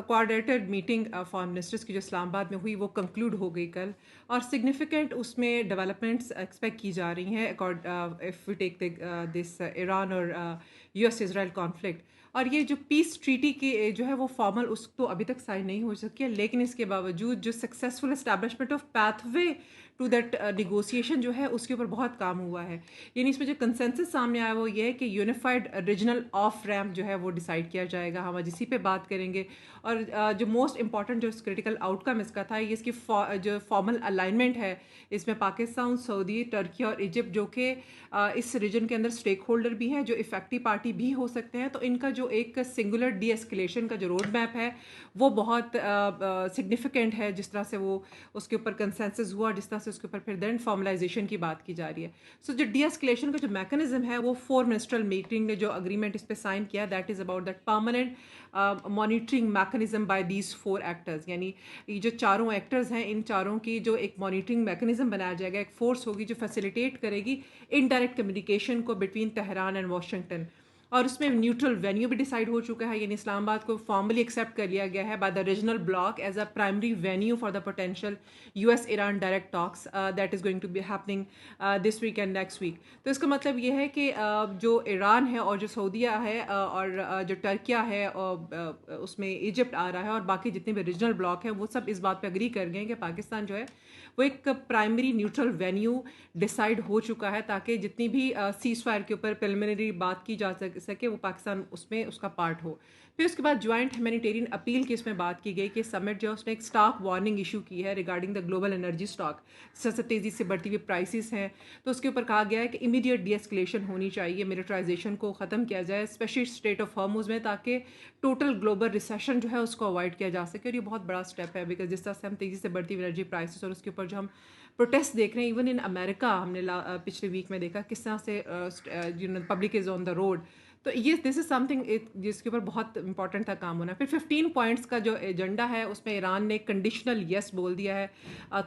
Coordinated meeting foreign ministers की जो इस्लामाबाद में हुई वो कंक्लूड हो गई कल, और सिग्निफिकेंट उसमें डेवलपमेंट्स एक्सपेक्ट की जा रही हैं if we take this Iran और यूएस इजराइल कॉन्फ्लिक्ट। और ये जो पीस ट्रीटी की जो है वो फॉर्मल उस तो अभी तक साइन नहीं हो सकी है, लेकिन इसके बावजूद जो successful establishment of pathway to that negotiation जो है उसके ऊपर बहुत काम हुआ है। यानी इसमें जो कंसेंसस सामने आया वो ये है कि यूनिफाइड रीजनल ऑफ रैम्प जो है वो डिसाइड किया जाएगा। हम आज इसी पे बात करेंगे। और जो मोस्ट इंपॉर्टेंट जो क्रिटिकल आउटकम इसका था, ये इसकी जो फॉर्मल अलाइनमेंट है, इसमें पाकिस्तान, सऊदी, टर्की और इजिप्ट जो कि इस रीजन के अंदर स्टेक होल्डर भी हैं, जो इफेक्टिव पार्टी भी हो सकते हैं, तो इनका जो एक सिंगुलर डी एस्केलेशन का जो रोड मैप है वो बहुत सिग्निफिकेंट है। जिस तरह से वो उसके ऊपर कंसेंसस हुआ, जिस तरह से उसके ऊपर फिर देन फॉर्मलाइजेशन की बात की जा रही है। सो जो डी एस्केलेशन का जो मैकेनिज्म है वो फोर मिनिस्ट्रल मीटिंग ने जो अग्रीमेंट इस पर साइन किया, that is about that permanent monitoring mechanism bye these four actors. यानी ये जो चारों एक्टर्स हैं, इन चारों की जो एक मॉनिटरिंग मैकेनिज्म बनाया जाएगा, एक फोर्स होगी जो फैसिलिटेट करेगी इनडायरेक्ट कम्युनिकेशन को बिटवीन तेहरान एंड वाशिंगटन। और उसमें न्यूट्रल वेन्यू भी डिसाइड हो चुका है, यानी इस्लामाबाद को फॉर्मली एक्सेप्ट कर लिया गया है by the regional bloc as a primary venue for the potential US Iran direct talks that is going to be happening this week and next week. तो इसका मतलब ये है कि जो ईरान है और जो सऊदीया है और जो टर्किया है और उसमें इजिप्ट आ रहा है और बाकी जितने भी रीजनल ब्लॉक हैं वो सब इस बात पे एग्री कर गए हैं कि पाकिस्तान जो है वो एक प्राइमरी न्यूट्रल वेन्यू डिसाइड हो चुका है, ताकि जितनी भी सीज फायर के ऊपर प्रिलिमिनरी बात की जा सके वो पाकिस्तान उसमें उसका पार्ट हो। फिर उसके बाद ज्वाइंट ह्यूमैनिटेरियन अपील की इसमें बात की गई कि समिट जो है उसने एक स्टॉक वार्निंग इशू की है regarding the global energy stock. सबसे तेज़ी से बढ़ती हुई प्राइसेस हैं, तो उसके ऊपर कहा गया है कि इमीडिएट डी एस्केलेशन होनी चाहिए, मिलिटराइजेशन को ख़त्म किया जाए स्पेशली स्ट्रेट ऑफ हॉर्मुज़ में, ताकि टोटल ग्लोबल रिसेशन जो है उसको अवॉइड किया जा सके। और ये बहुत बड़ा स्टेप है, बिकॉज जिस तरह से हम तेज़ी से बढ़ती हुई एनर्जी प्राइसेस और उसके ऊपर जो हम प्रोटेस्ट देख रहे हैं, इवन इन अमेरिका हमने पिछले वीक में देखा किस तरह से public is on the road. तो ये दिस इज़ समथिंग जिसके ऊपर बहुत इंपॉर्टेंट था काम होना। फिर 15 पॉइंट्स का जो एजेंडा है उसमें ईरान ने कंडीशनल येस बोल दिया है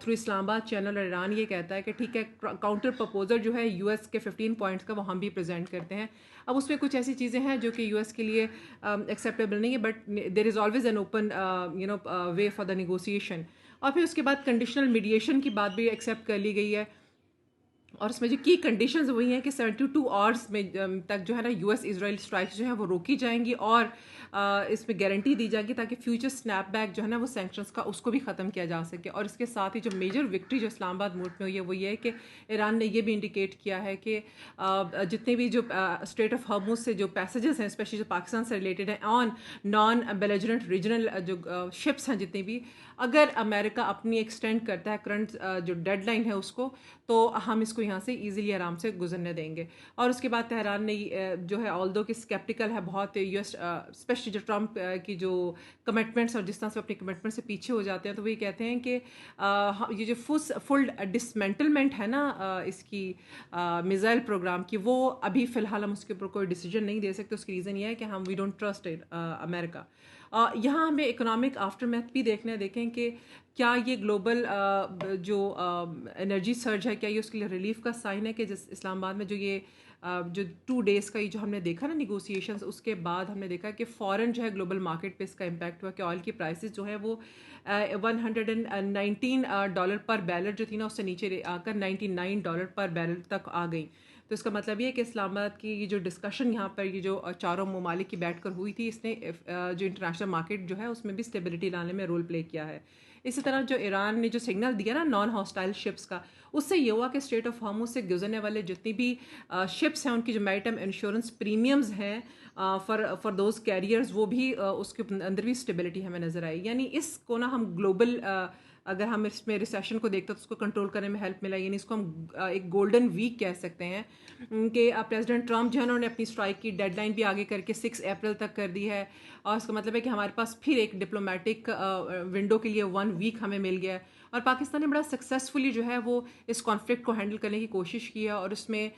थ्रू इस्लामाबाद चैनल। और ईरान ये कहता है कि ठीक है, काउंटर प्रपोजल जो है यूएस के 15 पॉइंट्स का वो हम भी प्रेजेंट करते हैं। अब उसमें कुछ ऐसी चीज़ें हैं जो कि यूएस के लिए एक्सेप्टेबल नहीं है, but there is always an open way for the negotiation. और फिर उसके बाद कंडीशनल मीडिएशन की बात भी एक्सेप्ट कर ली गई है, और इसमें जो की कंडीशंस वही हैं कि 72 आवर्स में तक जो है ना यूएस इजराइल स्ट्राइक्स जो है वो रोकी जाएंगी, और इसमें गारंटी दी जाएगी ताकि फ्यूचर स्नैपबैक जो है ना वो सैंक्शंस का उसको भी ख़त्म किया जा सके। और इसके साथ ही जो मेजर विक्ट्री जो इस्लामाबाद मूड में हुई है वो ये है कि ईरान ने ये भी इंडिकेट किया है कि जितने भी जो स्ट्रेट ऑफ हॉर्मुज़ से जो पैसेजेस हैं, स्पेशली जो पाकिस्तान से रिलेटेड हैं, ऑन नॉन बेलिजरेंट रीजनल जो शिप्स हैं जितनी भी, अगर अमेरिका अपनी एक्सटेंड करता है करंट जो डेडलाइन है उसको, तो हम इसको यहाँ से इजीली आराम से गुजरने देंगे। और उसके बाद तेहरान ने जो है ऑल्दो कि स्केप्टिकल है बहुत यूएस, स्पेशली जो ट्रम्प की जो कमिटमेंट्स और जिस तरह से अपनी कमिटमेंट से पीछे हो जाते हैं, तो वही कहते हैं कि ये जो फुल डिसमेंटलमेंट है ना इसकी मिसाइल प्रोग्राम की, वो अभी फ़िलहाल हम उसके ऊपर कोई डिसीजन नहीं दे सकते। उसकी रीज़न ये है कि हम we don't trust it America. यहाँ हमें इकोनॉमिक आफ्टरमैथ भी देखें कि क्या ये ग्लोबल जो एनर्जी सर्ज है, क्या ये उसके लिए रिलीफ का साइन है कि जिस इस्लामाबाद में जो ये जो 2 डेज़ का ये जो हमने देखा ना निगोसिएशंस, उसके बाद हमने देखा कि फ़ौरन जो है ग्लोबल मार्केट पे इसका इम्पैक्ट हुआ कि ऑयल की प्राइसेस जो है वो $119 पर बैरल जो थी ना उससे नीचे आकर $99 पर बैरल तक आ गई। तो इसका मतलब ये है कि इस्लामाबाद की ये जो डिस्कशन यहाँ पर ये जो चारों ममालिक की बैठ कर हुई थी, इसने जो इंटरनेशनल मार्केट जो है उसमें भी स्टेबिलिटी लाने में रोल प्ले किया है। इसी तरह जो ईरान ने जो सिग्नल दिया ना नॉन हॉस्टाइल शिप्स का, उससे ये हुआ कि स्ट्रेट ऑफ हॉर्मुज़ से गुजरने वाले जितनी भी शिप्स हैं उनकी जो मैरिटाइम इंश्योरेंस प्रीमियम्स हैं फॉर दोज कैरियर्स, वो भी उसके अंदर भी स्टेबिलिटी हमें नज़र आई। यानी इसको ना हम ग्लोबल अगर हम इसमें रिसेशन को देखते हैं तो उसको कंट्रोल करने में हेल्प मिला। यानी इसको हम एक गोल्डन वीक कह सकते हैं कि प्रेसिडेंट ट्रम्प जो है उन्होंने अपनी स्ट्राइक की डेडलाइन भी आगे करके 6 अप्रैल तक कर दी है, और इसका मतलब है कि हमारे पास फिर एक डिप्लोमेटिक विंडो के लिए 1 वीक हमें मिल गया है। और पाकिस्तान ने बड़ा सक्सेसफुली जो है वो इस कॉन्फ्लिक्ट को हैंडल करने की कोशिश की है। और उसमें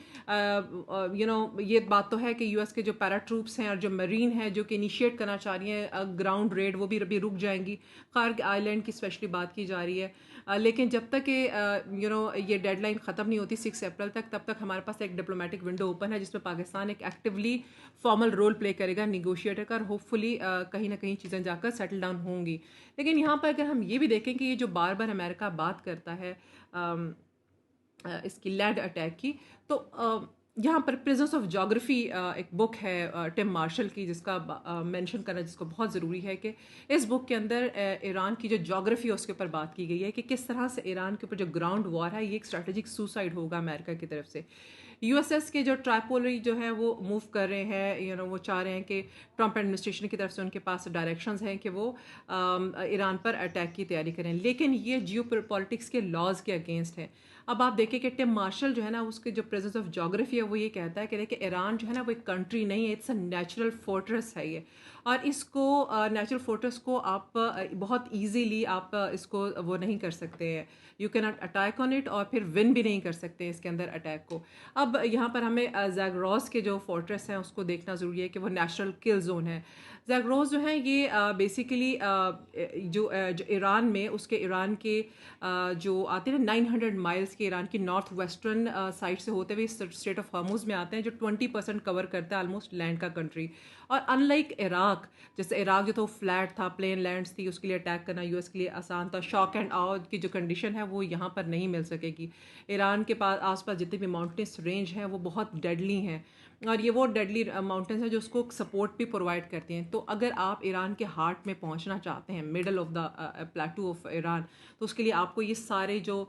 ये बात तो है कि यूएस के जो पैरा ट्रूप्स हैं और जो मरीन है जो कि इनिशिएट करना चाह रही हैं ग्राउंड रेड, वो भी अभी रुक जाएंगी। कारगिल आइलैंड की स्पेशली बात की जा रही है। लेकिन जब तक ये डेडलाइन ख़त्म नहीं होती 6 अप्रैल तक, तब तक हमारे पास एक डिप्लोमेटिक विंडो ओपन है जिसमें पाकिस्तान एक एक्टिवली फॉर्मल रोल प्ले करेगा निगोशिएटर का, और होपफुली कहीं ना कहीं चीज़ें जाकर सेटल डाउन होंगी। लेकिन यहाँ पर अगर हम ये भी देखें कि ये जो बार बार अमेरिका बात करता है इसकी लैंड अटैक की, तो यहाँ पर प्रिजन्स ऑफ जोग्राफी एक बुक है टिम मार्शल की, जिसका मेंशन करना जिसको बहुत ज़रूरी है कि इस बुक के अंदर ईरान की जो जोग्राफी है उसके ऊपर बात की गई है कि किस तरह से ईरान के ऊपर जो ग्राउंड वॉर है ये एक स्ट्रेटेजिक सुसाइड होगा अमेरिका की तरफ से। यूएसएस के जो ट्राइपोलरी जो है वो मूव कर रहे हैं, वो चाह रहे हैं कि ट्रंप एडमिनिस्ट्रेशन की तरफ से उनके पास डायरेक्शंस हैं कि वो ईरान पर अटैक की तैयारी करें, लेकिन ये जियो पॉलिटिक्स के लॉज के अगेंस्ट है। अब आप देखिए कि टिम मार्शल जो है ना, उसके जो प्रेजेंस ऑफ जोग्राफी है वो ये कहता है कि देखिए ईरान जो है ना वो एक कंट्री नहीं है, इट्स अ नेचुरल फोर्ट्रेस है ये, और इसको नेचुरल फोर्ट्रेस को आप बहुत इजीली आप इसको वो नहीं कर सकते हैं, you can not attack on it, और फिर विन भी नहीं कर सकते इसके अंदर अटैक को। अब यहाँ पर हमें जैगरोस के जो फोर्ट्रेस हैं उसको देखना ज़रूरी है कि वो नेशनल किल जोन है। जैगरोस जो है ये बेसिकली जो ईरान में उसके ईरान के जो आते हैं ना 900 माइल्स के ईरान की नॉर्थ वेस्टर्न साइड से होते हुए स्टेट ऑफ हॉर्मुज में आते हैं, जो 20% कवर करता है ऑलमोस्ट लैंड का कंट्री। और अनलाइक इराक, जैसे इराक जो तो फ्लैट था, प्लेन लैंड्स थी, उसके लिए अटैक करना यूएस के लिए आसान था, शॉक एंड आउ की जो कंडीशन है वो यहाँ पर नहीं मिल सकेगी। ईरान के पास आसपास जितनी भी माउंटेन्स रेंज हैं वो बहुत डेडली हैं, और ये वो डेडली माउंटेन्स हैं जो उसको सपोर्ट भी प्रोवाइड करती हैं। तो अगर आप ईरान के हार्ट में पहुंचना चाहते हैं, middle of the प्लेटू of Iran, तो उसके लिए आपको ये सारे जो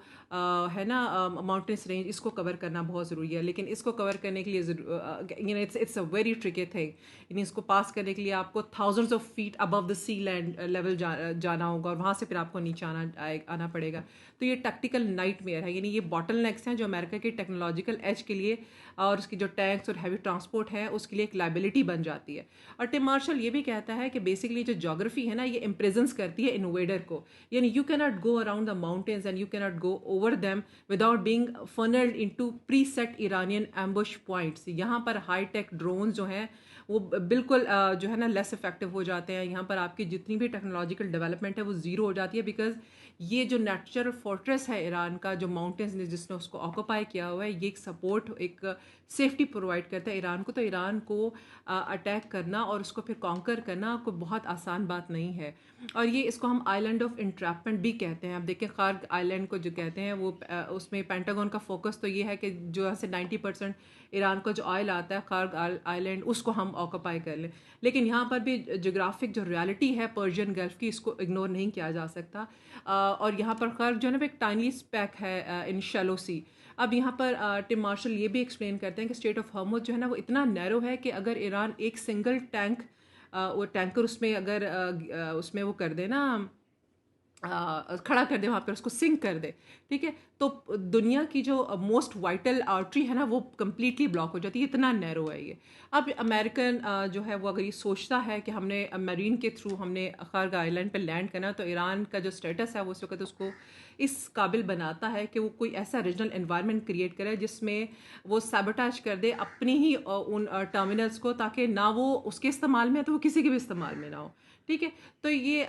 है ना माउंटेन्स रेंज, इसको कवर करना बहुत ज़रूरी है। लेकिन इसको कवर करने के लिए it's a very tricky thing, यानी इसको पास करने के लिए आपको thousands of feet above the sea land level जाना होगा, और वहाँ से फिर आपको नीचे आना पड़ेगा। तो ये टैक्टिकल नाइटमेयर है, यानी ये बॉटल नेक्स हैं जो अमेरिका के टेक्नोलॉजिकल एज के लिए और उसकी जो टैंक्स और हैवी ट्रांसपोर्ट है उसके लिए एक लाइबिलिटी बन जाती है। और टिम मार्शल ये भी कहता है कि बेसिकली जो जोग्राफी है ना ये इम्प्रेजेंस करती है इनोवेडर को, यानी you can not go around the mountains and you can not go over them without being funnelled into pre set Iranian ambush points. यहाँ पर हाई टेक ड्रोन जो हैं वो बिल्कुल जो है ना लेस इफेक्टिव हो जाते हैं। यहाँ पर आपकी जितनी भी टेक्नोलॉजिकल डेवलपमेंट है वो ज़ीरो हो जाती है, बिकॉज ये जो नेचुरल फोर्ट्रेस है ईरान का, जो माउंटेन्स ने जिसने उसको ऑक्यूपाई किया हुआ है, ये एक सपोर्ट, एक सेफ्टी प्रोवाइड करता है ईरान को। तो ईरान को अटैक करना और उसको फिर कॉन्कर करना कोई बहुत आसान बात नहीं है। और ये इसको हम आइलैंड ऑफ इंट्रैपमेंट भी कहते हैं। अब देखें खार्ग आइलैंड को जो कहते हैं वो उसमें पेंटागन का फोकस तो ये है कि जो यहाँ से 90% ईरान का जो ऑयल आता है खार्ग आइलैंड, उसको हम ऑक्यूपाई कर लें। लेकिन यहाँ पर भी जोग्राफिक जो रियलिटी है पर्शियन गल्फ की, इसको इग्नोर नहीं किया जा सकता। और यहाँ पर खार्ग जो है ना एक टाइनी स्पैक है इन शैलो सी। अब यहाँ पर टिम मार्शल ये भी एक्सप्लेन करते हैं कि स्टेट ऑफ हॉर्मुज जो है ना वो इतना नैरो है कि अगर ईरान एक सिंगल टैंक वो टैंकर उसमें अगर उसमें वो कर दे ना खड़ा कर दे वहाँ पर, उसको सिंक कर दे, ठीक है, तो दुनिया की जो मोस्ट वाइटल आर्टरी है ना वो कम्प्लीटली ब्लॉक हो जाती है, इतना नैरो है ये। अब अमेरिकन जो है वो अगर ये सोचता है कि हमने मरीन के थ्रू हमने खार्ग आइलैंड पे लैंड करना, तो ईरान का जो स्टेटस है वो उस वक्त उसको इस काबिल बनाता है कि वो कोई ऐसा रीजनल एनवायरनमेंट क्रिएट करे जिसमें वो सैबोटाज कर दे अपनी ही उन टर्मिनल्स को, ताकि ना वो उसके इस्तेमाल में है तो वो किसी के भी इस्तेमाल में ना हो, ठीक है। तो ये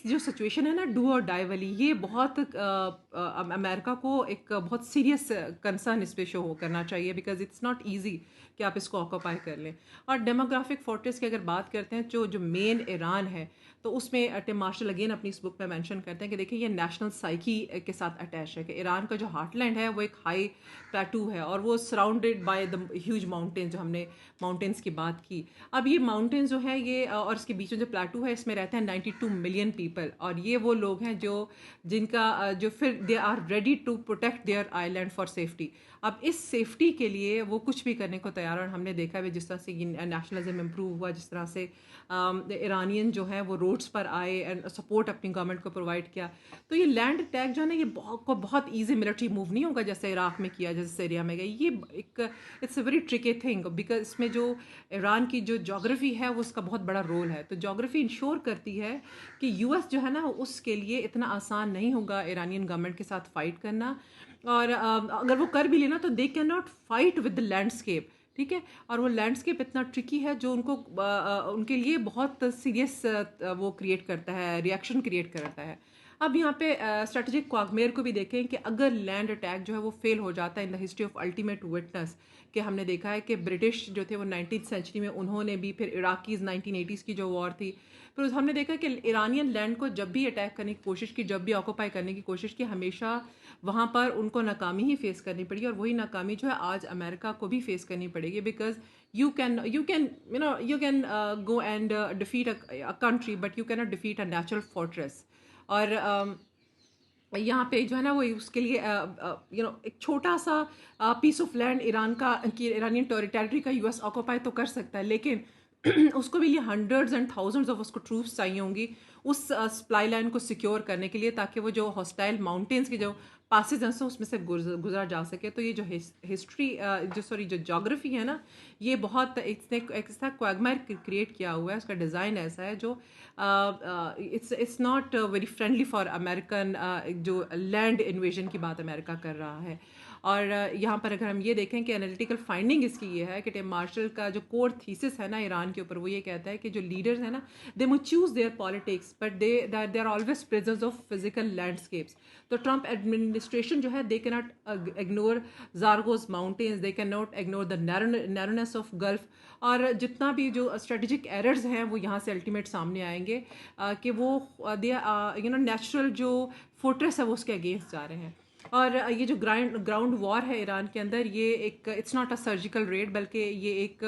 जो सिचुएशन है ना डू और डाई वाली, ये बहुत अमेरिका को एक बहुत सीरियस कंसर्न इस पे शो करना चाहिए, बिकॉज इट्स नॉट ईजी कि आप इसको ऑक्यूपाई कर लें। और डेमोग्राफिक फोर्ट्रेस की अगर बात करते हैं, जो मेन ईरान है, तो उसमें टिम मार्शल अगेन अपनी इस बुक में मेंशन करते हैं कि देखिए ये नेशनल साइकी के साथ अटैच है कि ईरान का जो हार्टलैंड है वो एक हाई प्लेटू है और वो surrounded by the huge mountains, जो हमने माउंटेन्स की बात की। अब ये माउंटेन्स जो है ये और इसके बीच में जो प्लेटू है इसमें रहते हैं 92 मिलियन पीपल, और ये वो लोग हैं जो जिनका जो फिर they are ready to protect their island for safety. अब इस सेफ्टी के लिए वो कुछ भी करने को तैयार है, और हमने देखा है जिस तरह से नेशनलिज्म इम्प्रूव हुआ, जिस तरह से ईरानियन जो है वो रोड्स पर आए एंड सपोर्ट अपनी गवर्नमेंट को प्रोवाइड किया। तो ये लैंड अटैक जो है ना ये बहुत ईजी मिलिट्री मूव नहीं होगा जैसे इराक में किया, जैसे सीरिया में गई। ये एक it's a very tricky thing, because इसमें जो ईरान की जो जोग्राफी है वो उसका बहुत बड़ा रोल है। तो जोग्राफी इंश्योर करती है कि यूएस जो है ना उसके लिए इतना आसान नहीं होगा ईरानियन गवर्नमेंट के साथ फाइट करना, और अगर वो कर भी लेना तो दे can not fight with the landscape, ठीक है। और वो लैंडस्केप इतना ट्रिकी है जो उनको उनके लिए बहुत सीरियस वो क्रिएट करता है, रिएक्शन क्रिएट करता है। अब यहाँ पे स्ट्रेटेजिक क्वागमेर को भी देखें कि अगर लैंड अटैक जो है वो फेल हो जाता है in the history of ultimate witness, कि हमने देखा है कि ब्रिटिश जो थे वो 19th सेंचुरी में उन्होंने भी, फिर इराकीज़ 1980s की जो वॉर थी, फिर हमने देखा कि ईरानियन लैंड को जब भी अटैक करने की कोशिश की, जब भी ऑक्यूपाई करने की कोशिश की, हमेशा वहाँ पर उनको नाकामी ही फेस करनी पड़ी, और वही नाकामी जो है आज अमेरिका को भी फेस करनी पड़ेगी, because you can go and defeat a country, but you cannot defeat a natural fortress. और यहाँ पे जो है ना वो उसके लिए एक छोटा सा पीस ऑफ लैंड ईरान का कि ईरानियन टेरिटरी का यूएस ऑक्यूपाई तो कर सकता है, लेकिन उसको भी लिए हंड्रेड्स एंड थाउजेंड्स ऑफ उसको ट्रूप्स चाहिए होंगी उस सप्लाई लाइन को सिक्योर करने के लिए, ताकि वो जो हॉस्टाइल माउंटेन्स की जो पासेज हैं उसमें से गुजरा जा सके। तो ये जो हिस्ट्री जो जोग्राफी है ना, ये बहुत इसने एक ऐसा क्वागमायर क्रिएट किया हुआ है, उसका डिज़ाइन ऐसा है जो it's not very friendly for American, जो लैंड इन्वेजन की बात अमेरिका कर रहा है। और यहाँ पर अगर हम ये देखें कि एनालिटिकल फाइंडिंग इसकी ये है कि टिम मार्शल का जो कोर थीसिस है ना ईरान के ऊपर, वो ये कहता है कि जो लीडर्स हैं ना, they must choose their politics but they are always prisoners of physical landscapes. तो ट्रंप एडमिनिस्ट्रेशन जो है, they can not ignore Zagros mountains, they can not ignore the narrowness of gulf, और जितना भी जो स्ट्रेटेजिक एरर्स हैं वो यहाँ से अल्टीमेट सामने आएंगे कि वो दे नेचुरल जो फोर्ट्रेस है वो उसके अगेंस्ट जा रहे हैं। और ये जो ग्राउंड वॉर है ईरान के अंदर, ये एक it's not a surgical red, बल्कि ये एक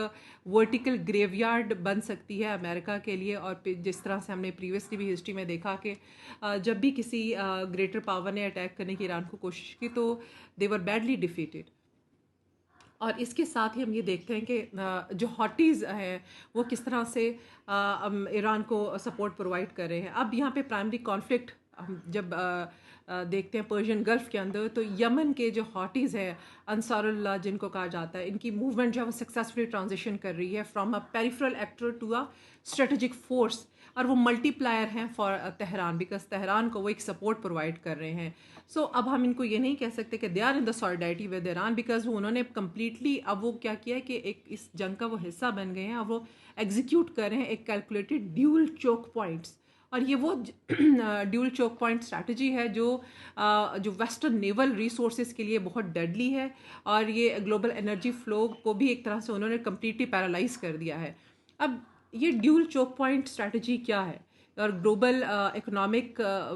वर्टिकल ग्रेवयार्ड बन सकती है अमेरिका के लिए। और जिस तरह से हमने प्रीवियसली भी हिस्ट्री में देखा कि जब भी किसी ग्रेटर पावर ने अटैक करने की ईरान को कोशिश की तो दे वर बैडली डिफीटेड। और इसके साथ ही हम ये देखते हैं कि जो हॉटीज़ हैं वो किस तरह से ईरान को सपोर्ट प्रोवाइड कर रहे हैं। अब यहाँ पे प्राइमरी कॉन्फ्लिक्ट हम जब देखते हैं पर्शियन गल्फ के अंदर, तो यमन के जो हॉटीज़ हैं अंसारुल्लाह जिनको कहा जाता है, इनकी मूवमेंट जो है वो सक्सेसफुली ट्रांजिशन कर रही है from a peripheral actor to a strategic force, और वो मल्टीप्लायर हैं फॉर तेहरान, बिकॉज तेहरान को वो एक सपोर्ट प्रोवाइड कर रहे हैं। सो अब हम इनको ये नहीं कह सकते कि they are in the solidarity with Iran, because वो उन्होंने कम्प्लीटली अब वो क्या किया है कि एक इस जंग का वो हिस्सा बन गए हैं। अब वो एग्जीक्यूट कर रहे हैं एक कैलकुलेटेड ड्यूल चोक पॉइंट्स, और ये वो ड्यूल चोक पॉइंट स्ट्रैटेजी है जो वेस्टर्न नेवल रिसोर्सेज के लिए बहुत डेडली है, और ये ग्लोबल एनर्जी फ्लो को भी एक तरह से उन्होंने कम्प्लीटली पैरालाइज कर दिया है। अब ये ड्यूल चोक पॉइंट स्ट्रैटेजी क्या है, और ग्लोबल इकोनॉमिक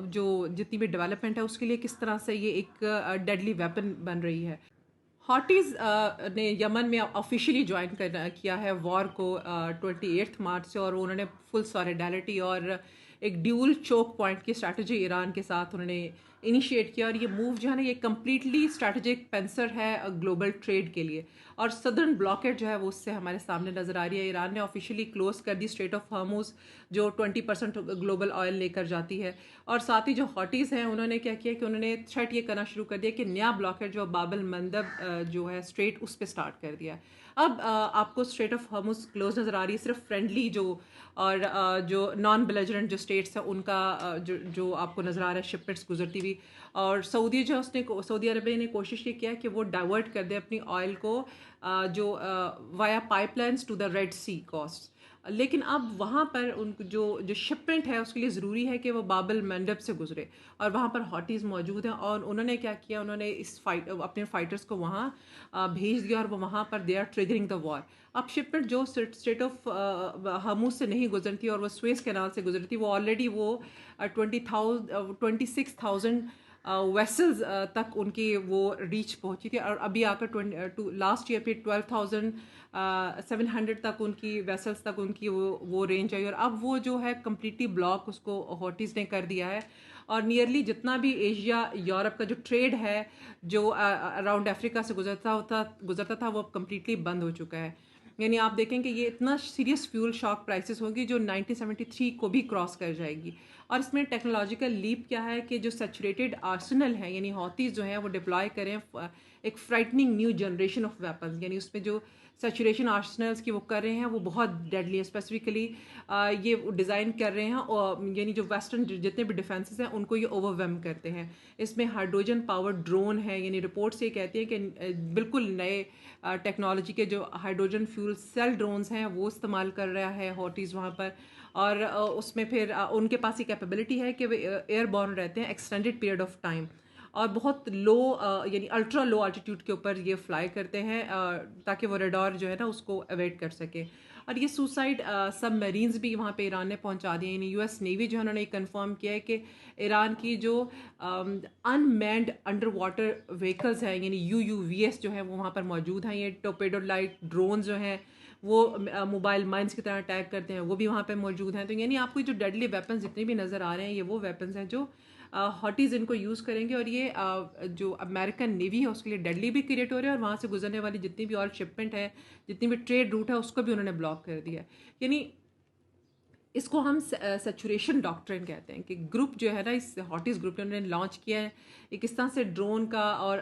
जो जितनी भी डेवलपमेंट है उसके लिए किस तरह से ये एक डेडली वेपन बन रही है। हॉटीज़ ने यमन में ऑफिशियली ज्वाइन किया है वॉर को 28 मार्च से, और उन्होंने फुल सॉलिडारिटी और एक ड्यूल चोक पॉइंट की स्ट्रैटेजी ईरान के साथ उन्होंने इनिशिएट किया। और ये मूव जो है ना, ये कम्प्लीटली स्ट्रैटेजिक पेंसर है ग्लोबल ट्रेड के लिए। और सदर्न ब्लॉकेट जो है वो उससे हमारे सामने नज़र आ रही है। ईरान ने ऑफिशियली क्लोज कर दी स्ट्रेट ऑफ हॉर्मुज़, जो 20% ग्लोबल ऑयल लेकर जाती है। और साथ ही जो हॉटीज़ हैं उन्होंने क्या किया कि उन्होंने थ्रेट ये करना शुरू कर दिया कि नया ब्लॉकेट जो बाबल मंदब जो है स्ट्रेट, उस पर स्टार्ट कर दिया। अब आपको स्ट्रेट ऑफ हॉर्मुज़ क्लोज नज़र आ रही है, सिर्फ फ्रेंडली जो और जो नॉन बेलिजरेंट जो स्टेट्स हैं उनका जो आपको नज़र आ रहा है शिपमेंट्स गुजरती हुई। और सऊदी अरबिया ने कोशिश ये किया कि वो डाइवर्ट कर दे अपनी ऑयल को जो via pipelines to the Red Sea coast, लेकिन अब वहाँ पर उन जो शिपमेंट है उसके लिए ज़रूरी है कि वो बाबल मंडप से गुजरे, और वहाँ पर हॉटीज़ मौजूद हैं। और उन्होंने क्या किया, उन्होंने अपने फाइटर्स को वहाँ भेज दिया, और वो वहाँ पर they are triggering the war. अब शिपमेंट जो स्ट्रेट ऑफ हर्मुज से नहीं गुजरती और वो स्वेज कैनाल से गुजरती, वो ऑलरेडी वो 26,000 वेसल्स तक उनकी वो रीच पहुंची थी, और अभी आकर लास्ट ईयर फिर 12,700 तक उनकी वेसल्स तक उनकी वो रेंज आई। और अब वो जो है कम्प्लीटली ब्लॉक उसको हॉटीज़ ने कर दिया है। और नियरली जितना भी एशिया यूरोप का जो ट्रेड है जो अराउंड अफ्रीका से गुजरता था वो अब कम्प्लीटली बंद हो चुका है। यानी आप देखें कि ये इतना सीरियस फ्यूल शॉक प्राइसेस होगी जो 1973 को भी क्रॉस कर जाएगी। और इसमें टेक्नोलॉजिकल लीप क्या है कि जो सैचुरेटेड आर्सेनल है, यानी हौतीज़ जो हैं वो डिप्लॉय करें एक frightening new generation of weapons, यानी उसमें जो सैचुरेशन आर्सेनल्स की वो कर रहे हैं वो बहुत डेडली है। स्पेसिफिकली ये डिज़ाइन कर रहे हैं, और यानी जो वेस्टर्न जितने भी डिफेंसेस हैं उनको ये ओवरवेम करते हैं। इसमें हाइड्रोजन पावर ड्रोन है, यानी रिपोर्ट्स ये कहती हैं कि बिल्कुल नए टेक्नोलॉजी के जो hydrogen fuel fuel cell drones हैं वो इस्तेमाल कर रहा है हॉटीज़ वहाँ पर। और उसमें फिर उनके पास ये कैपेबिलिटी है कि वे एयरबॉर्न रहते हैं एक्सटेंडेड पीरियड ऑफ टाइम, और बहुत लो यानी अल्ट्रा लो अल्टीट्यूड के ऊपर ये फ्लाई करते हैं ताकि वो रेडार जो है ना उसको अवॉइड कर सके। और ये सुसाइड सबमरीन्स भी वहाँ पे ईरान ने पहुँचा दिए, यानी यूएस नेवी जो है उन्होंने कंफर्म किया है कि ईरान की जो अनमैन्ड अंडर वाटर व्हीकल्स हैं यानी यूयूवीएस जो है वो वहाँ पर मौजूद हैं। ये टोपेडो लाइट ड्रोन जो हैं वो मोबाइल माइंस की तरह अटैक करते हैं, वो भी वहाँ पे मौजूद हैं। तो यानी आपको जो डेडली वेपन्स जितने भी नज़र आ रहे हैं ये वो वेपन्स हैं जो हॉटीज़ इनको यूज़ करेंगे, और ये जो अमेरिकन नेवी है उसके लिए डेडली भी क्रिएट हो रहे हैं, और वहाँ से गुजरने वाली जितनी भी और शिपमेंट है, जितनी भी ट्रेड रूट है उसको भी उन्होंने ब्लॉक कर दिया है। यानी इसको हम सैचुरेशन डॉक्ट्रिन कहते हैं कि ग्रुप जो है ना, इस हॉटिस ग्रुप ने उन्होंने लॉन्च किया है एक इस तरह से ड्रोन का, और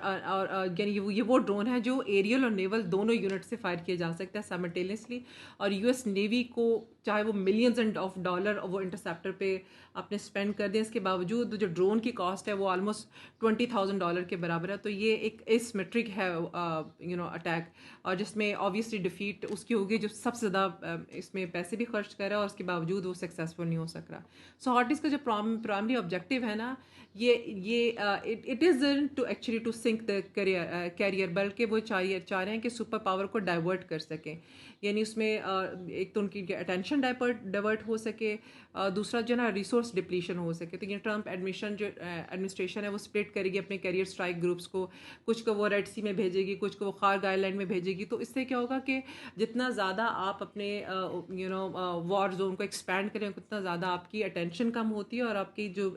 यानी ये वो ड्रोन है जो एरियल और नेवल दोनों यूनिट से फायर किया जा सकता है साइमल्टेनियसली। और यूएस नेवी को चाहे वो मिलियंस एंड ऑफ डॉलर वो इंटरसेप्टर पे आपने स्पेंड कर दें, इसके बावजूद जो ड्रोन की कॉस्ट है वो ऑलमोस्ट $20,000 के बराबर है। तो ये एक एसिमेट्रिक है अटैक, और जिसमें ऑब्वियसली डिफीट उसकी होगी जो सबसे ज़्यादा इसमें पैसे भी खर्च कर रहा है और उसके बावजूद वो सक्सेसफुल नहीं हो सक रहा। सो हॉटिस का जो प्राइमरी ऑब्जेक्टिव है ना, ये it is to actually to sink the carrier, बल्कि वो चाह रहे हैं कि सुपर पावर को डाइवर्ट कर सकें। यानी उसमें एक तो उनकी अटेंशन डाइवर्ट हो सके, दूसरा जो ना रिसोर्स डिप्लीशन हो सके। तो ये ट्रम्प एडमिनिस्ट्रेशन है वो स्प्लिट करेगी अपने कैरियर स्ट्राइक ग्रुप्स को, कुछ को वो रेड सी में भेजेगी, कुछ को वो खार्ग आइलैंड में भेजेगी। तो इससे क्या होगा कि जितना ज़्यादा आप अपने वॉर जोन को एक्सपैंड करें उतना ज़्यादा आपकी अटेंशन कम होती है और आपकी जो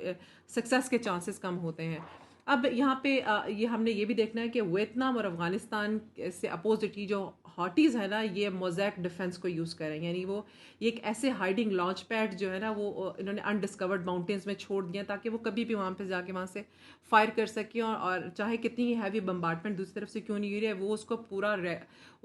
सक्सेस के चांसेस कम होते हैं। अब यहाँ पे ये हमने ये भी देखना है कि वियतनाम और अफ़गानिस्तान से अपोजिट जो हॉटीज़ है ना, ये मोज़ैक डिफेंस को यूज़ करें, यानी वो ये एक ऐसे हाइडिंग लॉन्च पैड जो है ना वो इन्होंने अनडिस्कवर्ड माउंटेन्स में छोड़ दिया ताकि वो कभी भी वहाँ पे जाके वहाँ से फायर कर सकें, और चाहे कितनी ही हैवी बम्बार्टमेंट दूसरी तरफ से क्यों नहीं गिरे वो उसको पूरा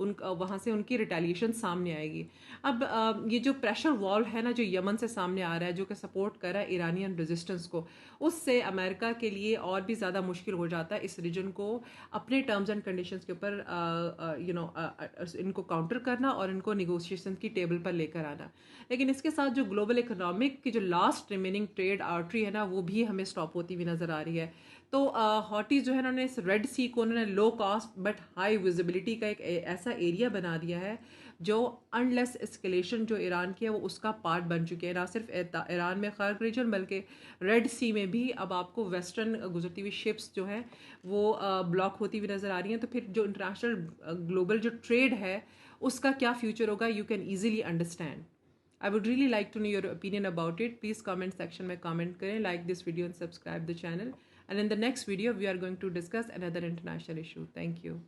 वहाँ से उनकी रिटेलिएशन सामने आएगी। अब ये जो प्रेशर वॉल है ना जो यमन से सामने आ रहा है, जो कि सपोर्ट कर रहा है ईरानियन रेजिस्टेंस को, उससे अमेरिका के लिए और भी ज़्यादा मुश्किल हो जाता है इस रीजन को अपने टर्म्स एंड कंडीशंस के ऊपर इनको काउंटर करना और इनको निगोशिएशन की टेबल पर लेकर आना। लेकिन इसके साथ जो ग्लोबल इकोनॉमिक की जो लास्ट रिमेनिंग ट्रेड आर्टरी है ना वो भी हमें स्टॉप होती हुई नज़र आ रही है। तो हॉटीज़ जो है उन्होंने इस रेड सी को उन्होंने low cost but high visibility का एक ऐसा एरिया बना दिया है जो अनलेस एस्केलेशन जो ईरान की है वो उसका पार्ट बन चुके हैं। ना सिर्फ ईरान में खार्ग रीजन बल्कि रेड सी में भी अब आपको वेस्टर्न गुजरती हुई शिप्स जो हैं वो ब्लॉक होती हुई नज़र आ रही हैं। तो फिर जो इंटरनेशनल ग्लोबल जो ट्रेड है उसका क्या फ्यूचर होगा, you can easily understand. I would really like to know your opinion about it. Please comment section में comment करें, like this video and subscribe the channel. And in the next video, we are going to discuss another international issue. Thank you.